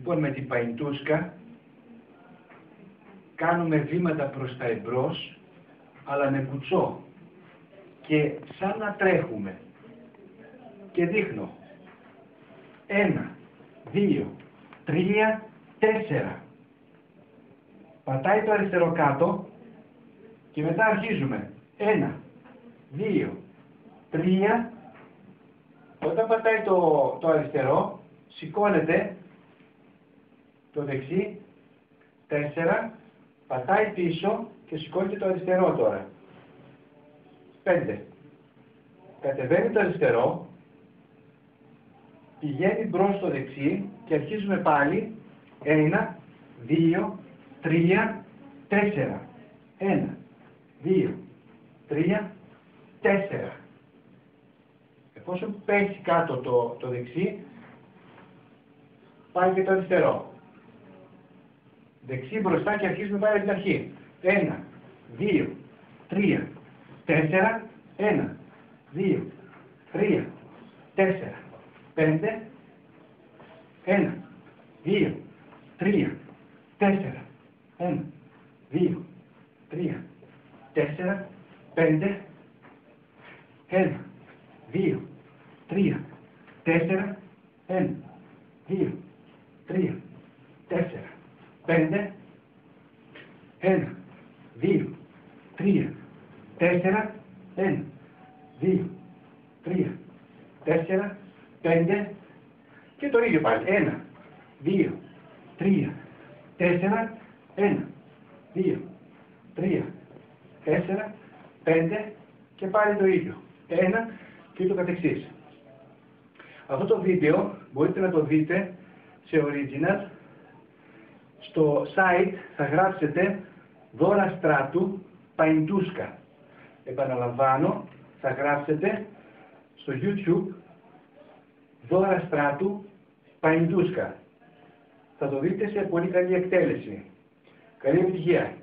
Λοιπόν, με την παϊντούσκα κάνουμε βήματα προς τα εμπρός, αλλά με κουτσό και σαν να τρέχουμε. Και δείχνω 1, 2, 3, 4. Πατάει το αριστερό κάτω και μετά αρχίζουμε 1, 2, 3. Όταν πατάει το αριστερό, σηκώνεται το δεξί, 4, πατάει πίσω και σηκώνεται το αριστερό τώρα. 5. Κατεβαίνει το αριστερό, πηγαίνει μπρος στο δεξί και αρχίζουμε πάλι 1, 2, 3, 4. 1, 2, 3, 4. Εφόσον πέσει κάτω το δεξί, πάει και το αριστερό. Δεξί μπροστά και αρχίζουμε πάλι από την αρχή. 1, 2, 3, 4, 1, 2, 3, 4, 5, 1, 2, 3, 4, 1, 2, 3, 4, 5, 1, 2, 3, 4, 1, 2, 3, 4, 5, 1, 2, 3, 4, 1, 2, 3, 4, 5 και το ίδιο πάλι. 1, 2, 3, 4, 1, 2, 3, 4, 5 και πάλι το ίδιο. 1 και το καθεξής. Αυτό το βίντεο μπορείτε να το δείτε σε original. Στο site θα γράψετε δώρα στράτου παϊντούσκα. Επαναλαμβάνω, θα γράψετε στο YouTube δώρα στράτου παϊντούσκα. Θα το δείτε σε πολύ καλή εκτέλεση. Καλή επιτυχία!